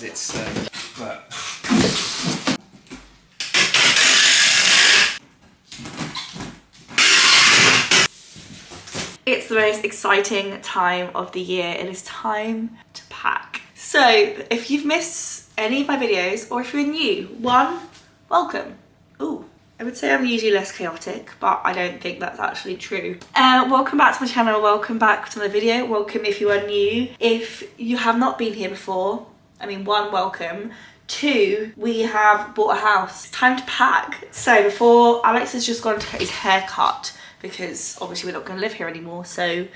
It's but it's the most exciting time of the year. It is time to pack. So if you've missed any of my videos, or if you're new, one, welcome. Ooh, I would say I'm usually less chaotic, but I don't think that's actually true. Welcome back to my channel, welcome back to the video, welcome if you are new. If you have not been here before, I mean, one, welcome. Two, we have bought a house. It's time to pack. So before, Alex has just gone to get his hair cut because obviously we're not going to live here anymore. So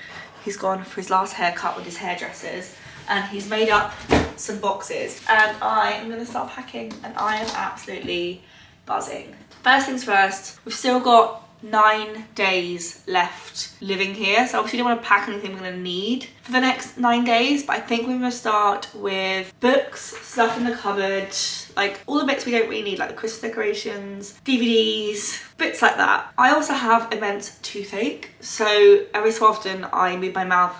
he's gone for his last haircut with his hairdressers and he's made up some boxes. And I am going to start packing and I am absolutely buzzing. First things first, we've still got 9 days left living here, so obviously don't want to pack anything we're going to need for the next 9 days, but I think we're going to start with books, stuff in the cupboard, like all the bits we don't really need, like the Christmas decorations, DVDs, bits like that. I also have immense toothache, so every so often I move my mouth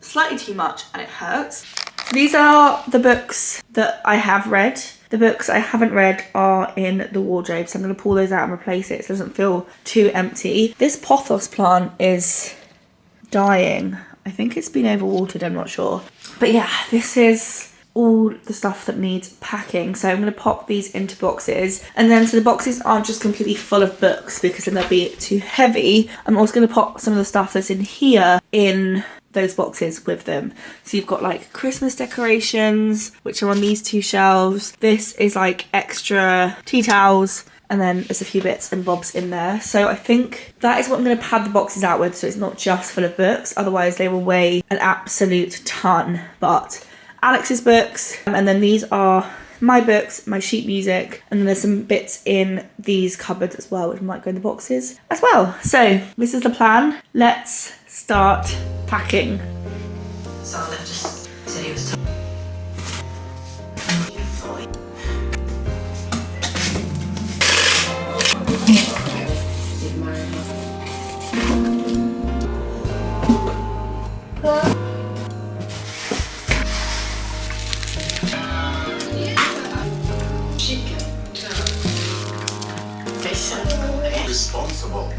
slightly too much and it hurts. These are the books that I have read. The books I haven't read are in the wardrobe, so I'm going to pull those out and replace it so it doesn't feel too empty. This pothos plant is dying. I think it's been overwatered, I'm not sure. But yeah, this is all the stuff that needs packing. So I'm going to pop these into boxes. And then so the boxes aren't just completely full of books because then they'll be too heavy. I'm also going to pop some of the stuff that's in here in those boxes with them. So you've got like Christmas decorations, which are on these two shelves. This is like extra tea towels, and then there's a few bits and bobs in there. So I think that is what I'm going to pad the boxes out with, so it's not just full of books, otherwise they will weigh an absolute ton. But Alex's books, and then these are my books, my sheet music, and then there's some bits in these cupboards as well, which might go in the boxes as well. So this is the plan. Let's start packing. So I've just said he was responsible.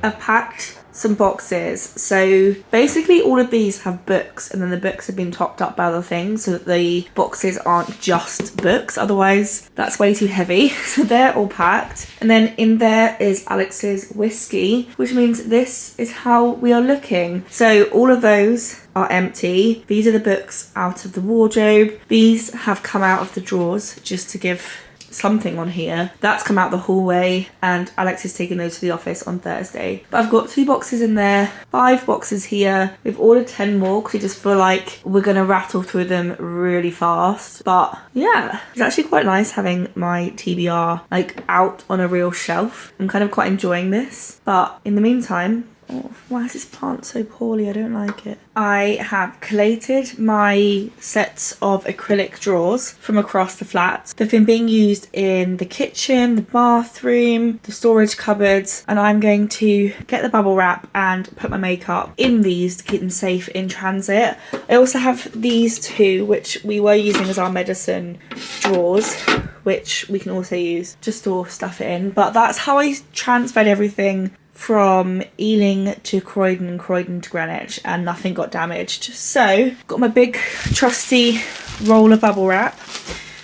I've packed some boxes. So basically all of these have books, and then the books have been topped up by other things so that the boxes aren't just books, otherwise that's way too heavy. So they're all packed, and then in there is Alex's whiskey, which means this is how we are looking. So all of those are empty. These are the books out of the wardrobe. These have come out of the drawers just to give something on here. That's come out the hallway, and Alex is taking those to the office on Thursday. But I've got 2 boxes in there, 5 boxes here. We've ordered 10 more because we just feel like we're gonna rattle through them really fast. But yeah, it's actually quite nice having my TBR like out on a real shelf. I'm kind of quite enjoying this. But in the meantime, oh, why is this plant so poorly? I don't like it. I have collated my sets of acrylic drawers from across the flat. They've been being used in the kitchen, the bathroom, the storage cupboards, and I'm going to get the bubble wrap and put my makeup in these to keep them safe in transit. I also have these 2, which we were using as our medicine drawers, which we can also use to store stuff in. But that's how I transferred everything from Ealing to Croydon and Croydon to Greenwich, and nothing got damaged. So got my big trusty roll of bubble wrap,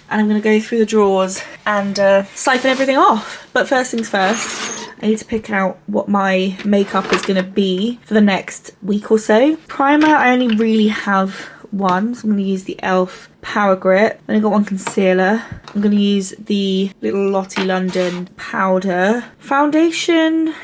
and I'm going to go through the drawers and siphon everything off. But first things first, I need to pick out what my makeup is going to be for the next week or so. Primer, I only really have one, so I'm going to use the e.l.f. Power Grip. Then I've got one concealer. I'm going to use the little Lottie London powder. Foundation,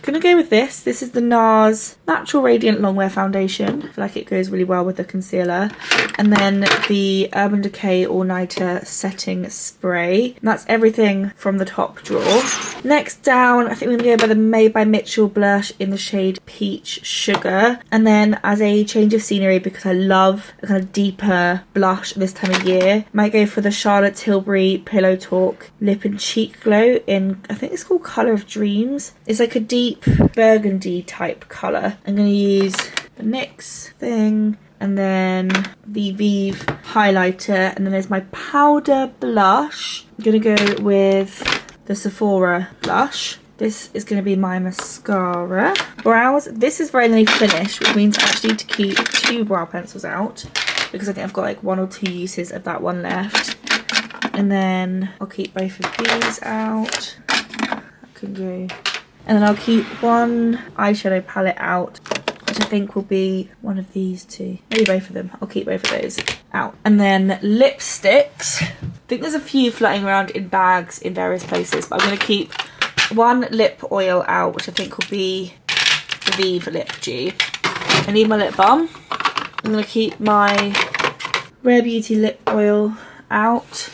gonna go with this. This is the NARS Natural Radiant Longwear Foundation. I feel like it goes really well with the concealer. And then the Urban Decay All Nighter Setting Spray. And that's everything from the top drawer. Next down, I think we're gonna go by the Made by Mitchell blush in the shade Peach Sugar. And then as a change of scenery, because I love a kind of deeper blush this time of year, might go for the Charlotte Tilbury Pillow Talk Lip and Cheek Glow in, I think it's called Colour of Dreams. It's like a deep burgundy type colour. I'm going to use the NYX thing, and then the Vive highlighter, and then there's my powder blush. I'm gonna go with the Sephora blush. This is going to be my mascara. Brows, this is very nearly finished, which means I actually need to keep 2 brow pencils out because I think I've got like 1 or 2 uses of that one left. And then I'll keep both of these out. That can go. And then I'll keep 1 eyeshadow palette out, which I think will be one of these 2. Maybe both of them. I'll keep both of those out. And then lipsticks. I think there's a few floating around in bags in various places, but I'm going to keep 1 lip oil out, which I think will be the Vive Lip Dew. I need my lip balm. I'm going to keep my Rare Beauty lip oil out.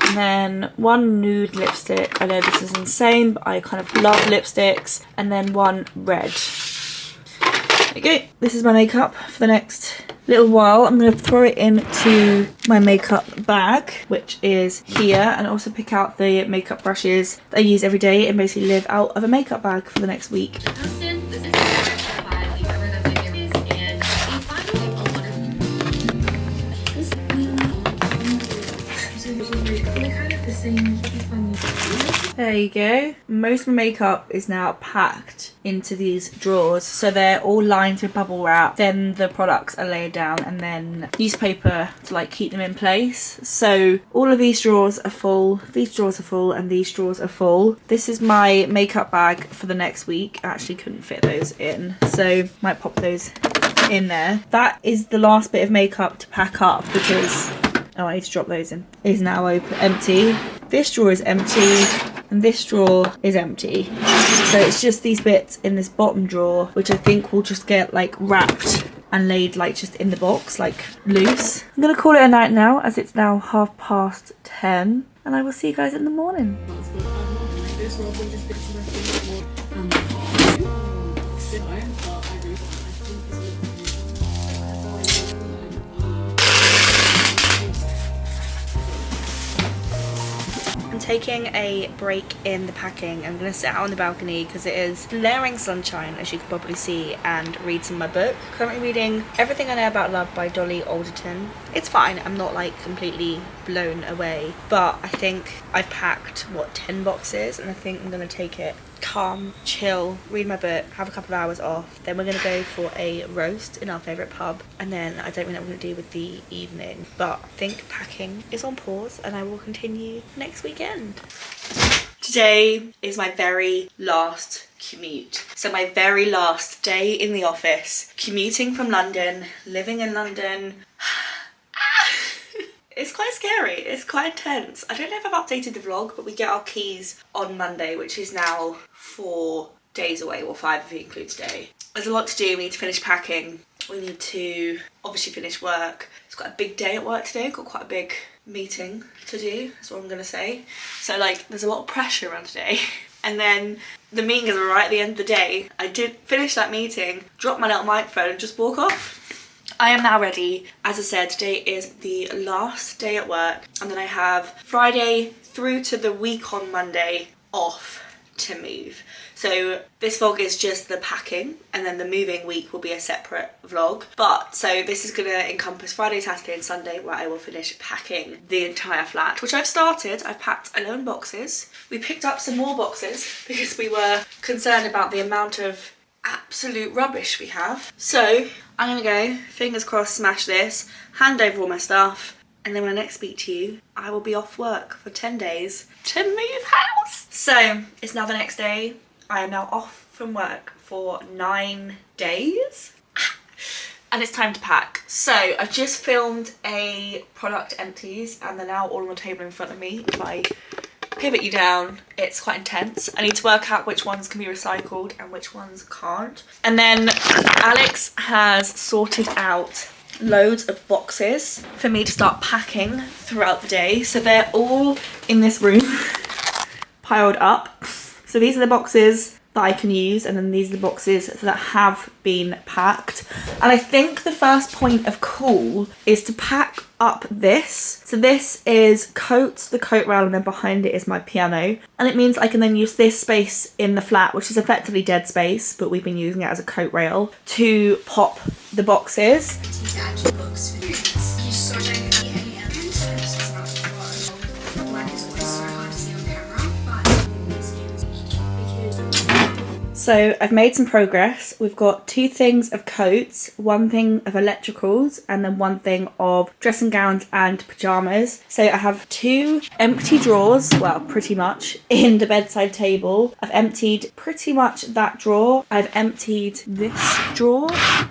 And then 1 nude lipstick. I know this is insane, but I kind of love lipsticks. And then 1 red. There we go. This is my makeup for the next little while. I'm going to throw it into my makeup bag, which is here, and also pick out the makeup brushes that I use every day and basically live out of a makeup bag for the next week. There you go. Most of my makeup is now packed into these drawers, so they're all lined with bubble wrap. Then the products are laid down, and then newspaper to like keep them in place. So all of these drawers are full, these drawers are full, and these drawers are full. This is my makeup bag for the next week. I actually couldn't fit those in, so might pop those in there. That is the last bit of makeup to pack up because I need to drop those in. Is now empty. This drawer is empty, and this drawer is empty. So it's just these bits in this bottom drawer, which I think will just get like wrapped and laid like just in the box, like loose. I'm gonna call it a night now, as it's now 10:30, and I will see you guys in the morning. Taking a break in the packing. I'm going to sit out on the balcony because it is blaring sunshine, as you can probably see, and read some of my book. Currently reading Everything I Know About Love by Dolly Alderton. It's fine, I'm not like completely blown away, but I think I've packed, what, 10 boxes, and I think I'm going to take it calm, chill, read my book, have a couple of hours off. Then we're going to go for a roast in our favourite pub, and then I don't know what we're going to do with the evening, but I think packing is on pause and I will continue next weekend. Today is my very last commute. So my very last day in the office, commuting from London, living in London. It's quite scary, it's quite intense. I don't know if I've updated the vlog, but we get our keys on Monday, which is now 4 days away, or 5 if you include today. There's a lot to do. We need to finish packing. We need to obviously finish work. It's got a big day at work today. I've got quite a big meeting to do, that's what I'm gonna say. So like, there's a lot of pressure around today. And then the meeting is right at the end of the day. I did finish that meeting, drop my little microphone and just walk off. I am now ready. As I said, today is the last day at work, and then I have Friday through to the week on Monday off to move. So this vlog is just the packing, and then the moving week will be a separate vlog. But so this is gonna encompass Friday, Saturday and Sunday, where I will finish packing the entire flat, which I've started. I've packed 11 boxes. We picked up some more boxes because we were concerned about the amount of absolute rubbish we have. So I'm gonna go, fingers crossed, smash this, hand over all my stuff, and then when I next speak to you, I will be off work for 10 days to move house. So it's now the next day. I am now off from work for 9 days. And it's time to pack. So I've just filmed a product empties, and they're now all on the table in front of me. If I pivot you down, it's quite intense. I need to work out which ones can be recycled and which ones can't. And then Alex has sorted out loads of boxes for me to start packing throughout the day. So they're all in this room, piled up. So these are the boxes that I can use, and then these are the boxes that have been packed. And I think the first point of call is to pack up this. So this is coats, the coat rail, and then behind it is my piano. And it means I can then use this space in the flat, which is effectively dead space, but we've been using it as a coat rail, to pop the boxes. To add books for students. You so don't need any evidence, and this is not what black is always so hard to see on camera, but So I've made some progress. We've got 2 things of coats, 1 thing of electricals, and then 1 thing of dressing gowns and pyjamas. So I have 2 empty drawers, well, pretty much, in the bedside table. I've emptied pretty much that drawer. I've emptied this drawer,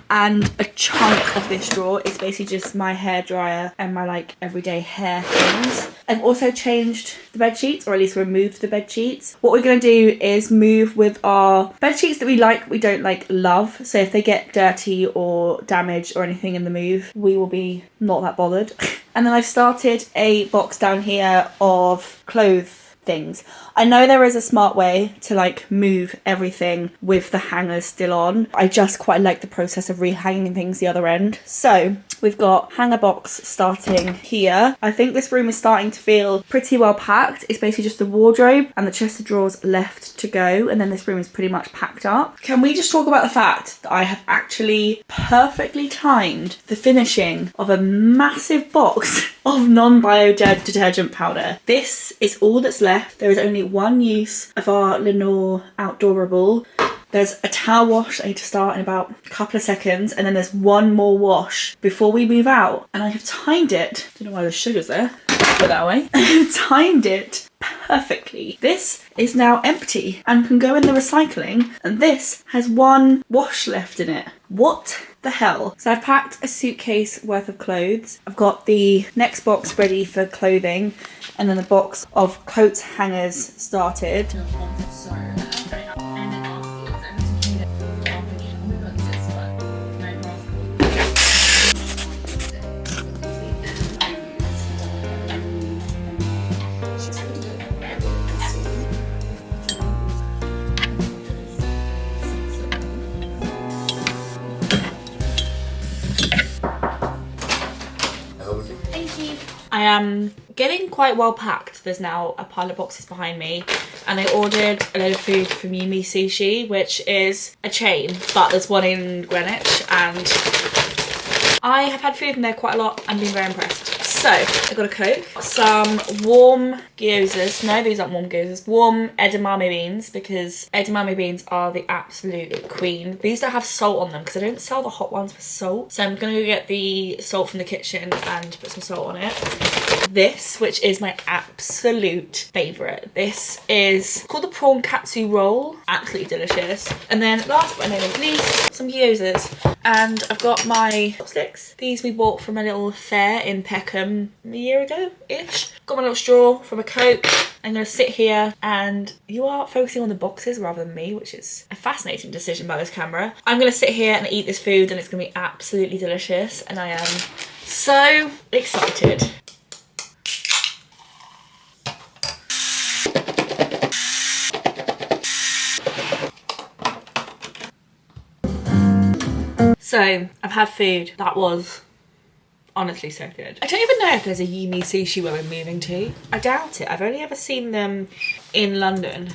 and a chunk of this drawer is basically just my hairdryer and my like everyday hair things. I've also changed the bed sheets, or at least removed the bed sheets. What we're going to do is move with our bed sheets that we like, we don't like love. So if they get dirty or damaged or anything in the move, we will be not that bothered. And then I've started a box down here of clothes things. I know there is a smart way to like move everything with the hangers still on. I just quite like the process of rehanging things the other end. So we've got hanger box starting here. I think this room is starting to feel pretty well packed. It's basically just the wardrobe and the chest of drawers left to go, and then this room is pretty much packed up. Can we just talk about the fact that I have actually perfectly timed the finishing of a massive box of non-bio detergent powder. This is all that's left. There is only 1 use of our Lenore Outdoorable. There's a towel wash I need to start in about a couple of seconds, and then there's 1 more wash before we move out. And I have timed it, don't know why the sugar's there, but that way. I have timed it perfectly. This is now empty and can go in the recycling, and this has 1 wash left in it. What the hell? So I've packed a suitcase worth of clothes. I've got the next box ready for clothing, and then the box of coats hangers started. I am getting quite well packed. There's now a pile of boxes behind me, and I ordered a load of food from Yumi Sushi, which is a chain, but there's one in Greenwich, and I have had food in there quite a lot and been very impressed. So I got a Coke, some warm gyozas. No, these aren't warm gyozas. Warm edamame beans, because edamame beans are the absolute queen. These don't have salt on them because I don't sell the hot ones with salt. So I'm gonna go get the salt from the kitchen and put some salt on it. This, which is my absolute favourite. This is called the prawn katsu roll. Absolutely delicious. And then last but not least, some gyozas. And I've got my chopsticks. These we bought from a little fair in Peckham a year ago-ish. Got my little straw from a Coke. I'm going to sit here, and you are focusing on the boxes rather than me, which is a fascinating decision by this camera. I'm going to sit here and eat this food, and it's going to be absolutely delicious, and I am so excited. So, I've had food. That was honestly so good. I don't even know if there's a Yumi Sushi where we're moving to. I doubt it. I've only ever seen them in London.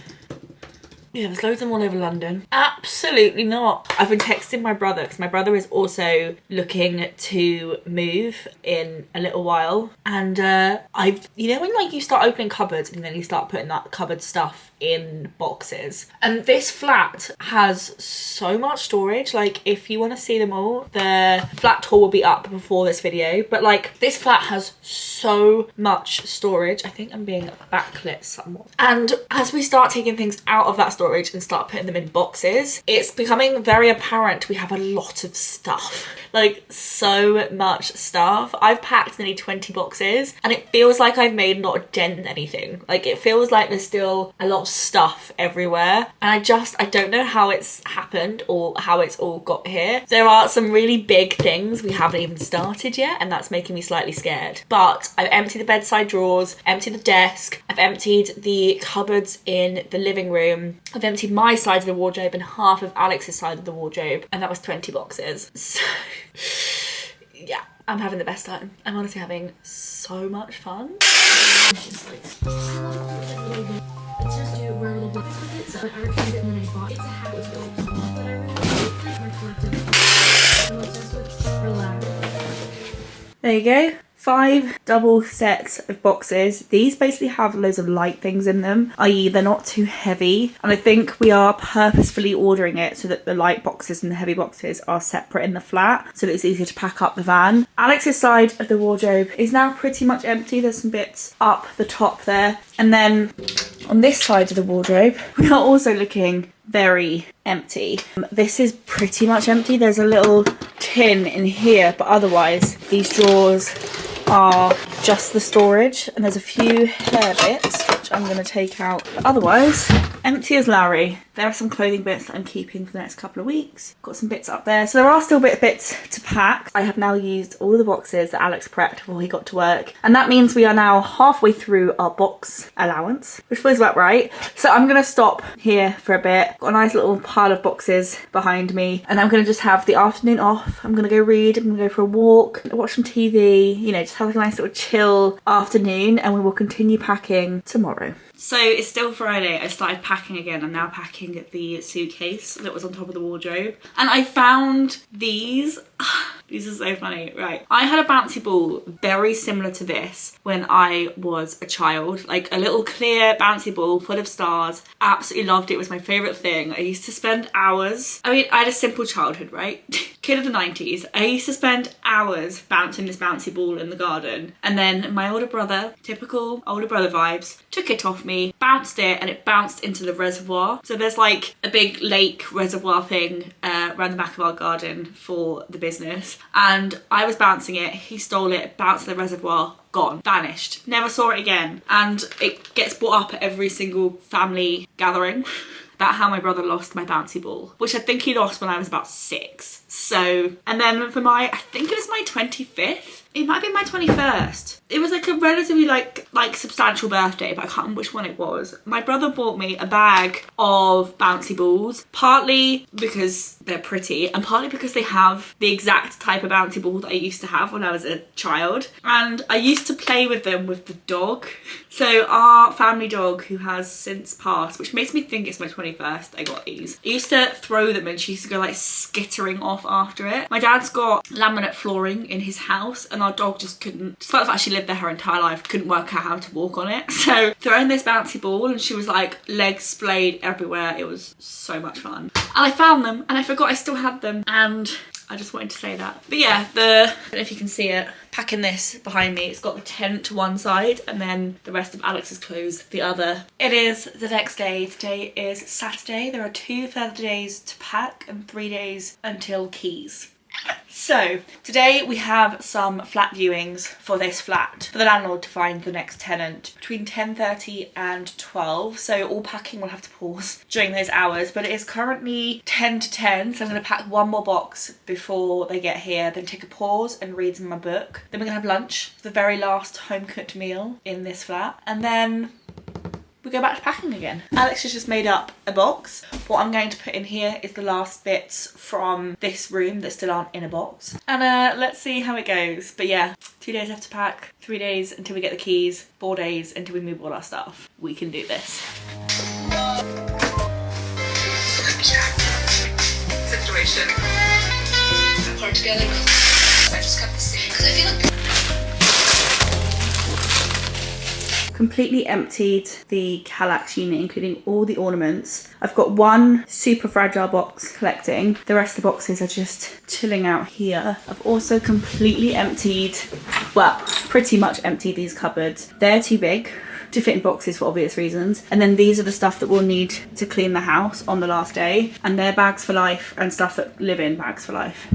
Yeah, there's loads of them all over London. Absolutely not. I've been texting my brother because my brother is also looking to move in a little while. And you know when like you start opening cupboards and then you start putting that cupboard stuff in boxes. And this flat has so much storage. Like if you want to see them all, the flat tour will be up before this video. But like this flat has so much storage. I think I'm being backlit somewhat. And as we start taking things out of that storage and start putting them in boxes, it's becoming very apparent we have a lot of stuff. Like so much stuff. I've packed nearly 20 boxes and it feels like I've made not a dent in anything. Like it feels like there's still a lot of stuff everywhere, and I don't know how it's happened or how it's all got here. There are some really big things we haven't even started yet, and that's making me slightly scared. But I've emptied the bedside drawers, emptied the desk, I've emptied the cupboards in the living room, I've emptied my side of the wardrobe and half of Alex's side of the wardrobe, and that was 20 boxes. So yeah, I'm having the best time. I'm honestly having so much fun. Let's just do wear a little bit. It's a arcade and then I bought. It's a hat with really cool, but I really like my collective. And let's just relax. There you go. 5 double sets of boxes. These basically have loads of light things in them, i.e. they're not too heavy. And I think we are purposefully ordering it so that the light boxes and the heavy boxes are separate in the flat, so that it's easier to pack up the van. Alex's side of the wardrobe is now pretty much empty. There's some bits up the top there. And then on this side of the wardrobe, we are also looking very empty. This is pretty much empty. There's a little tin in here, but otherwise these drawers are just the storage, and there's a few hair bits which I'm going to take out, but otherwise empty as Larry. There are some clothing bits that I'm keeping for the next couple of weeks. Got some bits up there, so there are still bits to pack. I have now used all of the boxes that Alex prepped before he got to work, and that means we are now halfway through our box allowance, which feels about right. So I'm going to stop here for a bit. Got a nice little pile of boxes behind me, and I'm going to just have the afternoon off. I'm going to go read, I'm going to go for a walk, watch some TV, you know, just have like a nice little chill afternoon, and we will continue packing tomorrow. So it's still Friday. I started packing again. I'm now packing the suitcase that was on top of the wardrobe. And I found these. These are so funny. Right. I had a bouncy ball very similar to this when I was a child. Like a little clear bouncy ball full of stars. Absolutely loved it. It was my favourite thing. I used to spend hours. I mean, I had a simple childhood, right? Kid of the 90s. I used to spend hours bouncing this bouncy ball in the garden. And then my older brother, typical older brother vibes, took it off me, bounced it, and it bounced into the reservoir. So there's like a big lake reservoir thing around the back of our garden for the business. And I was bouncing it, he stole it, bounced in the reservoir, gone, vanished, never saw it again. And it gets brought up at every single family gathering about how my brother lost my bouncy ball, which I think he lost when I was about 6. So, and then for my, I think it was my 25th, it might be my 21st. It was like a relatively like substantial birthday, but I can't remember which one it was. My brother bought me a bag of bouncy balls, partly because they're pretty and partly because they have the exact type of bouncy ball that I used to have when I was a child. And I used to play with them with the dog. So our family dog, who has since passed, which makes me think it's my 21st, I got these. I used to throw them and she used to go like skittering off after it. My dad's got laminate flooring in his house and our dog just couldn't, despite the fact she lived there her entire life, couldn't work out how to walk on it. So throwing this bouncy ball and she was like legs splayed everywhere. It was so much fun. And I found them and I forgot I still had them, and I just wanted to say that. But yeah, I don't know if you can see it, packing this behind me. It's got the tent to one side and then the rest of Alex's clothes the other. It is the next day. Today is Saturday. There are 2 further days to pack and 3 days until keys. So today we have some flat viewings for this flat for the landlord to find the next tenant between 10:30 and 12, so all packing will have to pause during those hours, but it is currently 10 to 10, so I'm going to pack one more box before they get here, then take a pause and read my book. Then we're going to have lunch, the very last home cooked meal in this flat, and then we go back to packing again. Alex has just made up a box. What I'm going to put in here is the last bits from this room that still aren't in a box. And let's see how it goes. But yeah, 2 days left to pack, 3 days until we get the keys, 4 days until we move all our stuff. We can do this. Situation. Hard to get it. I just kept the same because I feel like Completely emptied the Kallax unit, including all the ornaments. I've got one super fragile box collecting. The rest of the boxes are just chilling out here. I've also completely emptied, well, pretty much emptied these cupboards. They're too big to fit in boxes for obvious reasons. And then these are the stuff that we'll need to clean the house on the last day. And they're bags for life and stuff that live in bags for life.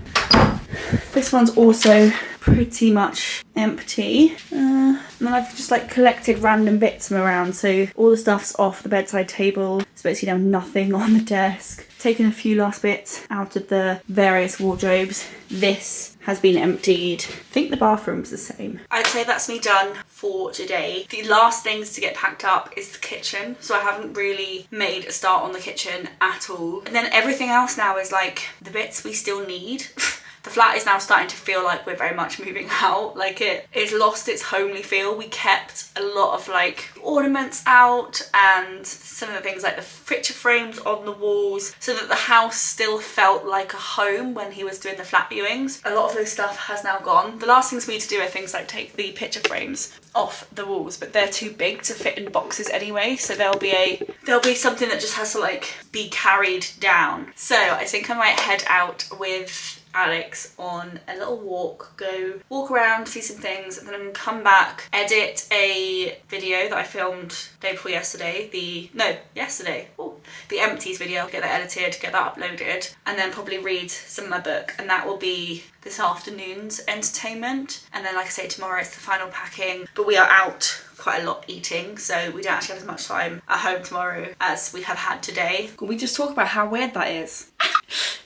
This one's also pretty much empty. And then I've just like collected random bits from around. So all the stuff's off the bedside table. There's basically now nothing on the desk. Taken a few last bits out of the various wardrobes. This has been emptied. I think the bathroom's the same. I'd say that's me done for today. The last things to get packed up is the kitchen. So I haven't really made a start on the kitchen at all. And then everything else now is like the bits we still need. the flat is now starting to feel like we're very much moving out. Like it's lost its homely feel. We kept a lot of like ornaments out and some of the things like the picture frames on the walls so that the house still felt like a home when he was doing the flat viewings. A lot of those stuff has now gone. The last things for me to do are things like take the picture frames off the walls, but they're too big to fit in boxes anyway, so there'll be something that just has to like be carried down. So I think I might head out with Alex on a little walk, go walk around, see some things, and then I'm gonna come back, edit a video that I filmed day before yesterday, the empties video, get that edited, get that uploaded, and then probably read some of my book, and that will be this afternoon's entertainment. And then like I say, tomorrow it's the final packing, but we are out quite a lot eating, so we don't actually have as much time at home tomorrow as we have had today. Can we just talk about how weird that is?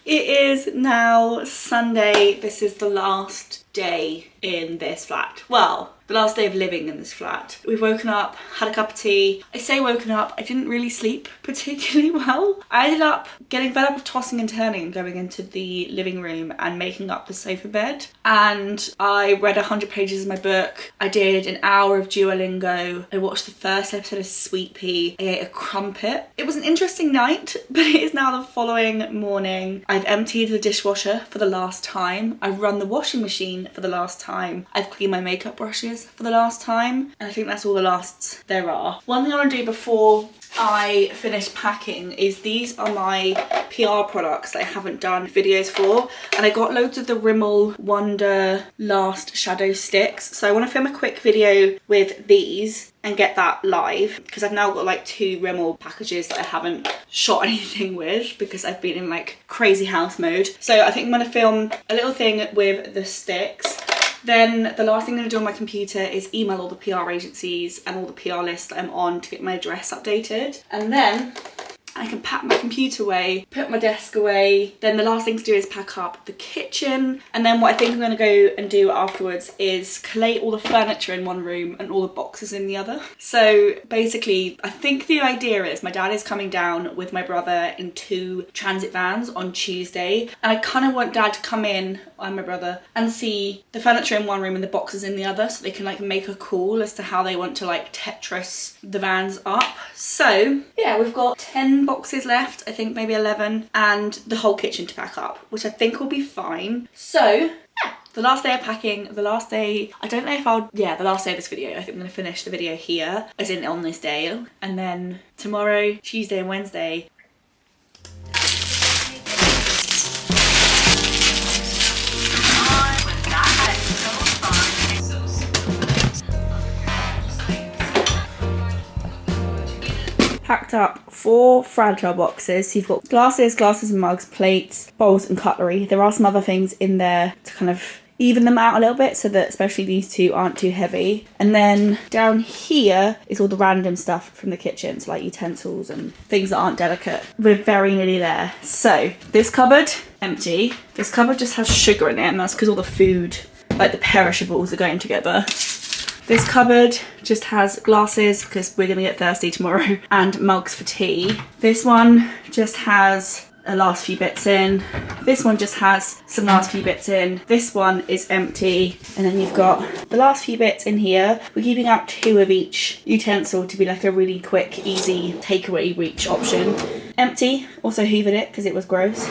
It is now Sunday. This is the last day in this flat. Well, the last day of living in this flat. We've woken up, had a cup of tea. I say woken up, I didn't really sleep particularly well. I ended up getting fed up of tossing and turning and going into the living room and making up the sofa bed. And I read 100 pages of my book. I did an hour of Duolingo. I watched the first episode of Sweet Pea. I ate a crumpet. It was an interesting night, but it is now the following morning. I've emptied the dishwasher for the last time. I've run the washing machine for the last time. I've cleaned my makeup brushes for the last time, and I think that's all the lasts there are. One thing I want to do before I finish packing is these are my PR products that I haven't done videos for, and I got loads of the Rimmel Wonder Last Shadow Sticks, so I want to film a quick video with these and get that live, because I've now got like 2 Rimmel packages that I haven't shot anything with because I've been in like crazy house mode. So I think I'm going to film a little thing with the sticks. Then the last thing I'm going to do on my computer is email all the PR agencies and all the PR lists that I'm on to get my address updated. And then I can pack my computer away, put my desk away. Then the last thing to do is pack up the kitchen. And then what I think I'm going to go and do afterwards is collate all the furniture in one room and all the boxes in the other. So basically, I think the idea is my dad is coming down with my brother in 2 transit vans on Tuesday. And I kind of want dad to come in, and my brother, and see the furniture in one room and the boxes in the other, so they can like make a call as to how they want to like Tetris the vans up. So yeah, we've got 10 boxes left, I think maybe 11, and the whole kitchen to pack up, which I think will be fine. So yeah, the last day of packing, the last day of this video. I think I'm going to finish the video here, as in on this day, and then tomorrow, Tuesday and Wednesday, packed up 4 fragile boxes. So you've got glasses and mugs, plates, bowls and cutlery. There are some other things in there to kind of even them out a little bit so that especially these 2 aren't too heavy. And then down here is all the random stuff from the kitchen, so like utensils and things that aren't delicate. We're very nearly there. So this cupboard, empty. This cupboard just has sugar in it, and that's because all the food, like the perishables, are going together. This cupboard just has glasses because we're going to get thirsty tomorrow, and mugs for tea. This one just has a last few bits in. This one just has some last few bits in. This one is empty. And then you've got the last few bits in here. We're keeping out 2 of each utensil to be like a really quick, easy takeaway reach option. Empty. Also hoovered it because it was gross.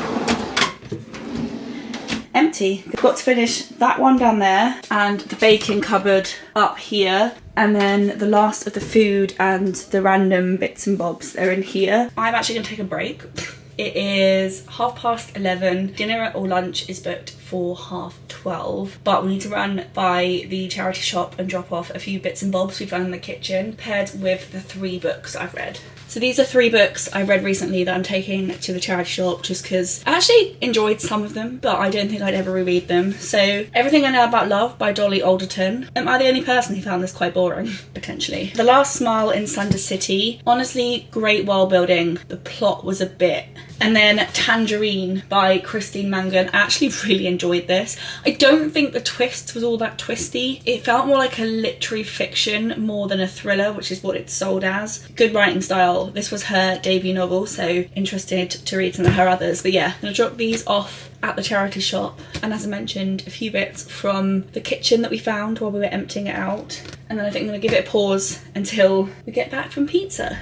Empty. We've got to finish that one down there and the baking cupboard up here, and then the last of the food and the random bits and bobs are in here. I'm actually going to take a break. It is 11:30. Dinner or lunch is booked for 12:30, but we need to run by the charity shop and drop off a few bits and bobs we found in the kitchen, paired with the 3 books I've read. So these are 3 books I read recently that I'm taking to the charity shop just because I actually enjoyed some of them, but I don't think I'd ever reread them. So Everything I Know About Love by Dolly Alderton. Am I the only person who found this quite boring? Potentially. The Last Smile in Slender City. Honestly, great world building. The plot was a bit. And then Tangerine by Christine Mangan. I actually really enjoyed enjoyed this. I don't think the twist was all that twisty. It felt more like a literary fiction more than a thriller, which is what it's sold as. Good writing style. This was her debut novel, so interested to read some of her others. But yeah, I'm gonna drop these off at the charity shop, and as I mentioned, a few bits from the kitchen that we found while we were emptying it out, and then I think I'm gonna give it a pause until we get back from pizza.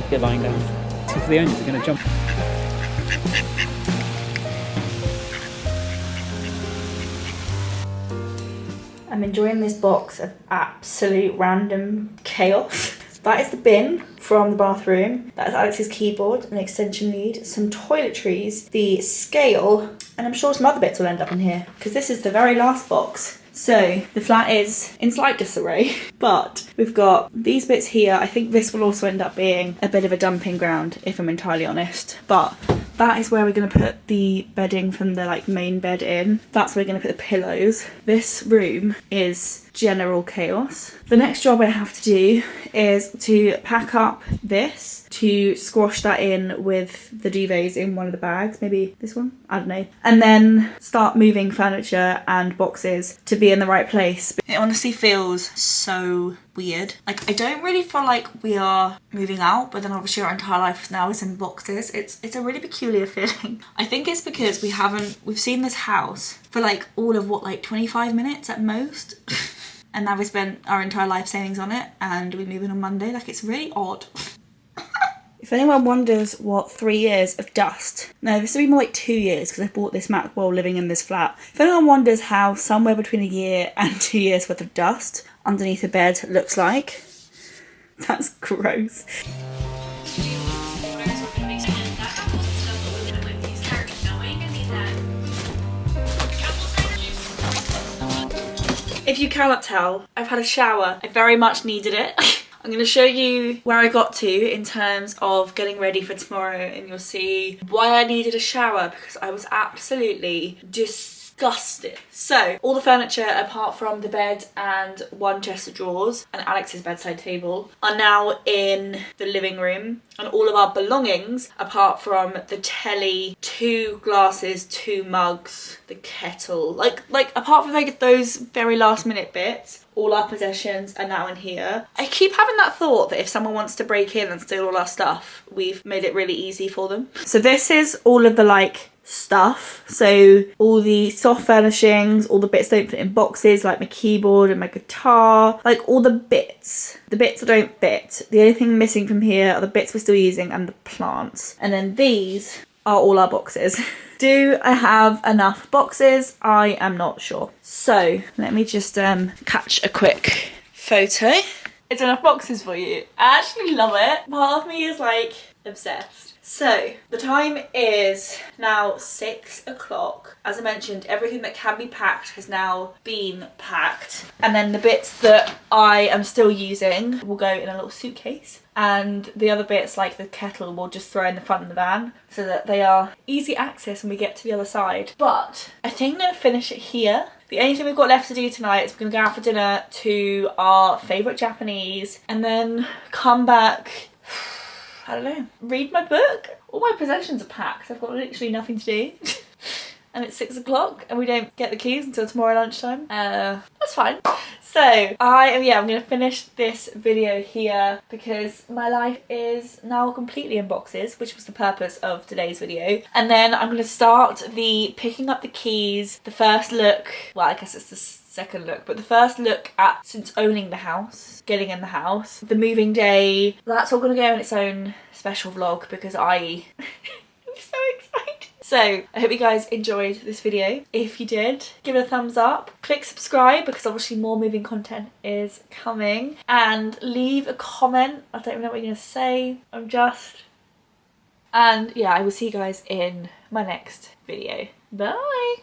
Get lying down. So for the owners are going to jump. I'm enjoying this box of absolute random chaos. That is the bin from the bathroom. That is Alex's keyboard, an extension lead, some toiletries, the scale, and I'm sure some other bits will end up in here because this is the very last box. So the flat is in slight disarray, but we've got these bits here. I think this will also end up being a bit of a dumping ground, if I'm entirely honest, but that is where we're going to put the bedding from the like main bed in. That's where we're going to put the pillows. This room is general chaos. The next job I have to do is to pack up this, to squash that in with the duvets in one of the bags, maybe this one, I don't know, and then start moving furniture and boxes to be in the right place. It honestly feels so weird. Like, I don't really feel like we are moving out, but then obviously our entire life now is in boxes. It's a really peculiar feeling. I think it's because we've seen this house for like all of what, like 25 minutes at most. And now we spent our entire life savings on it and we move in on Monday. Like, it's really odd. If anyone wonders what 3 years of dust, no, this will be more like 2 years because I bought this mat while living in this flat. If anyone wonders how somewhere between a year and 2 years worth of dust underneath a bed looks like, that's gross. If you cannot tell, I've had a shower. I very much needed it. I'm going to show you where I got to in terms of getting ready for tomorrow, and you'll see why I needed a shower, because I was absolutely disgusted. So all the furniture apart from the bed and one chest of drawers and Alex's bedside table are now in the living room, and all of our belongings apart from the telly, 2 glasses, 2 mugs, the kettle, like apart from like those very last minute bits, all our possessions are now in here. I keep having that thought that if someone wants to break in and steal all our stuff, we've made it really easy for them. So this is all of the like stuff. So all the soft furnishings, all the bits that don't fit in boxes, like my keyboard and my guitar, like all the bits that don't fit. The only thing missing from here are the bits we're still using and the plants. And then these are all our boxes. Do I have enough boxes? I am not sure. So let me just catch a quick photo. It's enough boxes for you. I actually love it. Part of me is like obsessed. So the time is now 6 o'clock. As I mentioned, everything that can be packed has now been packed. And then the bits that I am still using will go in a little suitcase. And the other bits, like the kettle, we'll just throw in the front of the van so that they are easy access when we get to the other side. But I think I'm going to finish it here. The only thing we've got left to do tonight is we're going to go out for dinner to our favourite Japanese and then come back, I don't know, read my book. All my possessions are packed. I've got literally nothing to do. And it's 6 o'clock and we don't get the keys until tomorrow lunchtime. That's fine. So I'm going to finish this video here because my life is now completely in boxes, which was the purpose of today's video. And then I'm going to start the picking up the keys, the first look, well, I guess it's the second look, but the first look at since owning the house, getting in the house, the moving day. That's all going to go in its own special vlog because I'm so excited. So I hope you guys enjoyed this video. If you did, give it a thumbs up, click subscribe because obviously more moving content is coming, and leave a comment. I don't even know what you're gonna say. And yeah, I will see you guys in my next video. Bye.